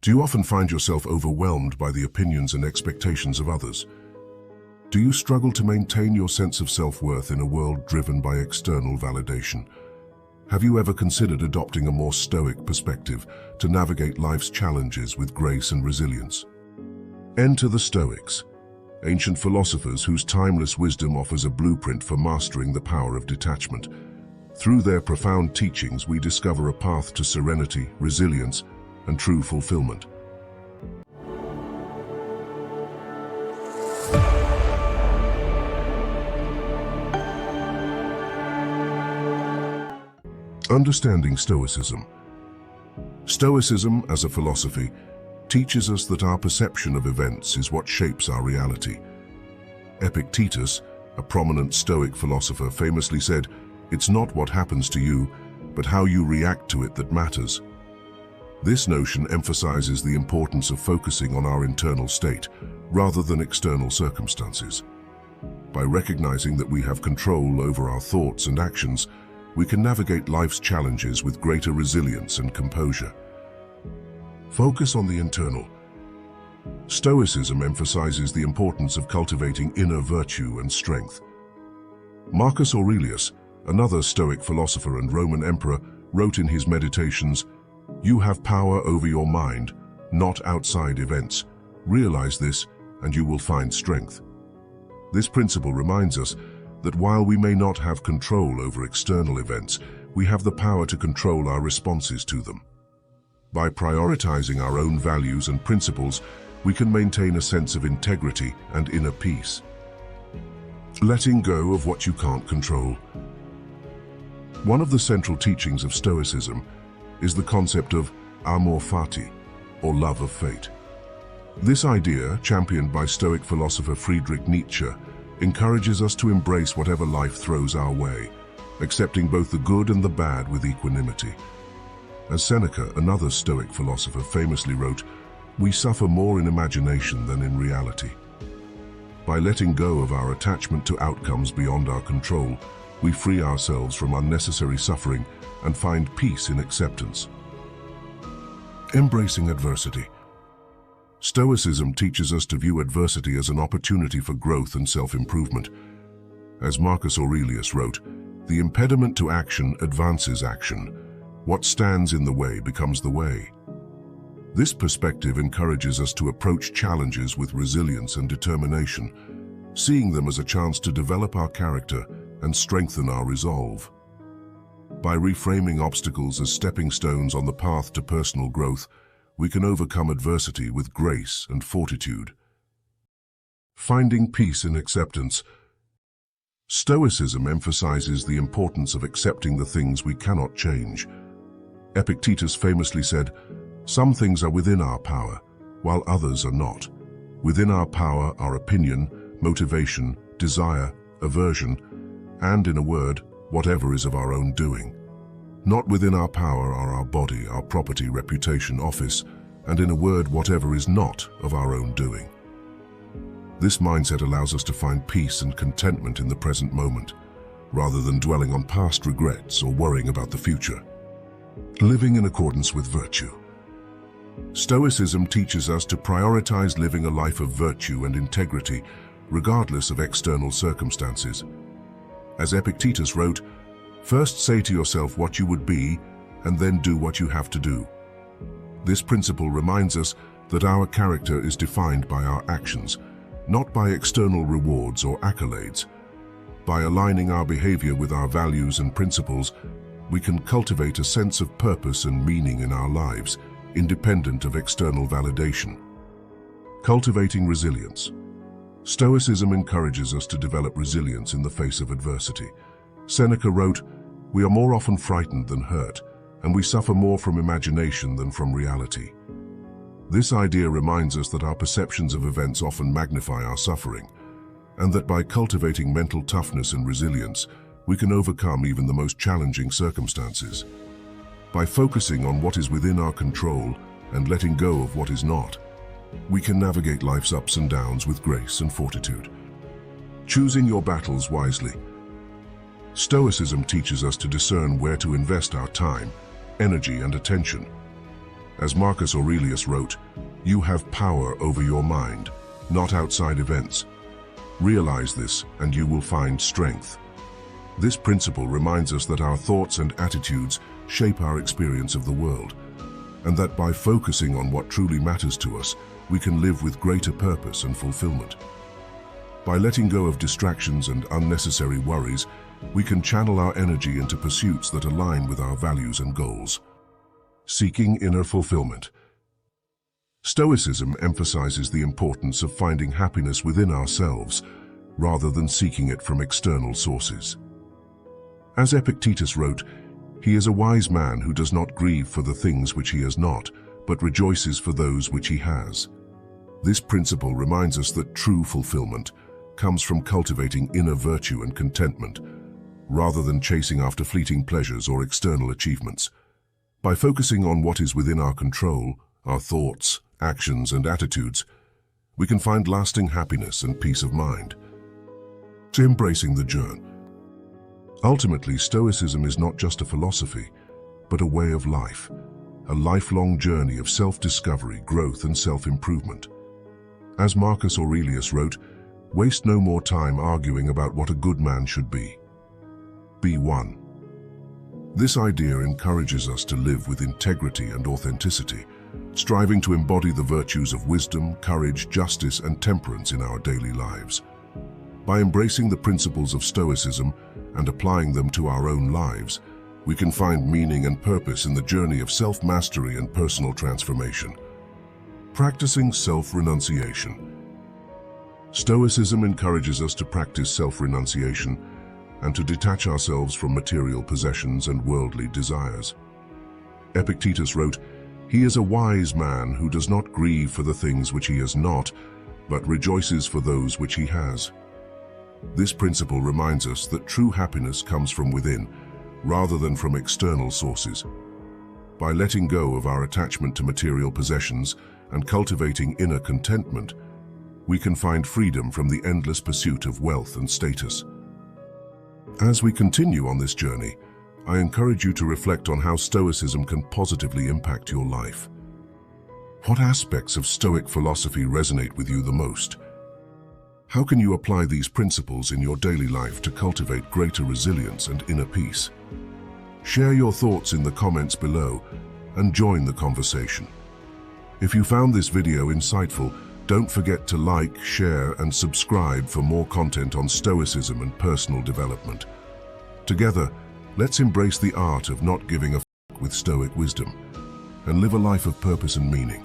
Do you often find yourself overwhelmed by the opinions and expectations of others? Do you struggle to maintain your sense of self-worth in a world driven by external validation? Have you ever considered adopting a more stoic perspective to navigate life's challenges with grace and resilience? Enter the Stoics, ancient philosophers whose timeless wisdom offers a blueprint for mastering the power of detachment. Through their profound teachings, we discover a path to serenity, resilience, and true fulfillment. Understanding Stoicism. Stoicism, as a philosophy, teaches us that our perception of events is what shapes our reality. Epictetus, a prominent Stoic philosopher, famously said, "It's not what happens to you, but how you react to it that matters." This notion emphasizes the importance of focusing on our internal state, rather than external circumstances. By recognizing that we have control over our thoughts and actions, we can navigate life's challenges with greater resilience and composure. Focus on the internal. Stoicism emphasizes the importance of cultivating inner virtue and strength. Marcus Aurelius, another Stoic philosopher and Roman emperor, wrote in his Meditations, "You have power over your mind, not outside events. Realize this, and you will find strength." This principle reminds us that while we may not have control over external events, we have the power to control our responses to them. By prioritizing our own values and principles, we can maintain a sense of integrity and inner peace. Letting go of what you can't control. One of the central teachings of Stoicism is the concept of amor fati, or love of fate. This idea, championed by Stoic philosopher Friedrich Nietzsche, encourages us to embrace whatever life throws our way, accepting both the good and the bad with equanimity. As Seneca, another Stoic philosopher, famously wrote, "We suffer more in imagination than in reality." By letting go of our attachment to outcomes beyond our control, we free ourselves from unnecessary suffering and find peace in acceptance. Embracing adversity. Stoicism teaches us to view adversity as an opportunity for growth and self-improvement. As Marcus Aurelius wrote, "The impediment to action advances action. What stands in the way becomes the way." This perspective encourages us to approach challenges with resilience and determination, seeing them as a chance to develop our character and strengthen our resolve. By reframing obstacles as stepping stones on the path to personal growth, we can overcome adversity with grace and fortitude. Finding peace in acceptance. Stoicism emphasizes the importance of accepting the things we cannot change. Epictetus famously said, "Some things are within our power, while others are not. Within our power are opinion, motivation, desire, aversion, and, in a word, whatever is of our own doing. Not within our power are our body, our property, reputation, office, and, in a word, whatever is not of our own doing." This mindset allows us to find peace and contentment in the present moment, rather than dwelling on past regrets or worrying about the future. Living in accordance with virtue. Stoicism teaches us to prioritize living a life of virtue and integrity, regardless of external circumstances. As Epictetus wrote, "First say to yourself what you would be, and then do what you have to do." This principle reminds us that our character is defined by our actions, not by external rewards or accolades. By aligning our behavior with our values and principles, we can cultivate a sense of purpose and meaning in our lives, independent of external validation. Cultivating resilience. Stoicism encourages us to develop resilience in the face of adversity. Seneca wrote, "We are more often frightened than hurt, and we suffer more from imagination than from reality." This idea reminds us that our perceptions of events often magnify our suffering, and that by cultivating mental toughness and resilience, we can overcome even the most challenging circumstances. By focusing on what is within our control and letting go of what is not, we can navigate life's ups and downs with grace and fortitude. Choosing your battles wisely. Stoicism teaches us to discern where to invest our time, energy, and attention. As Marcus Aurelius wrote, "You have power over your mind, not outside events. Realize this and you will find strength." This principle reminds us that our thoughts and attitudes shape our experience of the world, and that by focusing on what truly matters to us, we can live with greater purpose and fulfillment. By letting go of distractions and unnecessary worries, we can channel our energy into pursuits that align with our values and goals. Seeking inner fulfillment. Stoicism emphasizes the importance of finding happiness within ourselves, rather than seeking it from external sources. As Epictetus wrote, "He is a wise man who does not grieve for the things which he has not, but rejoices for those which he has." This principle reminds us that true fulfillment comes from cultivating inner virtue and contentment, rather than chasing after fleeting pleasures or external achievements. By focusing on what is within our control, our thoughts, actions, and attitudes, we can find lasting happiness and peace of mind. Embracing the journey. Ultimately, Stoicism is not just a philosophy, but a way of life, a lifelong journey of self-discovery, growth, and self-improvement. As Marcus Aurelius wrote, "Waste no more time arguing about what a good man should be. Be one." This idea encourages us to live with integrity and authenticity, striving to embody the virtues of wisdom, courage, justice, and temperance in our daily lives. By embracing the principles of Stoicism and applying them to our own lives, we can find meaning and purpose in the journey of self-mastery and personal transformation. Practicing self-renunciation. Stoicism encourages us to practice self-renunciation and to detach ourselves from material possessions and worldly desires. Epictetus wrote, "He is a wise man who does not grieve for the things which he has not, but rejoices for those which he has." This principle reminds us that true happiness comes from within, rather than from external sources. By letting go of our attachment to material possessions and cultivating inner contentment, we can find freedom from the endless pursuit of wealth and status. As we continue on this journey, I encourage you to reflect on how Stoicism can positively impact your life. What aspects of Stoic philosophy resonate with you the most? How can you apply these principles in your daily life to cultivate greater resilience and inner peace? Share your thoughts in the comments below and join the conversation. If you found this video insightful, don't forget to like, share, and subscribe for more content on Stoicism and personal development. Together, let's embrace the art of not giving a f*** with Stoic wisdom and live a life of purpose and meaning.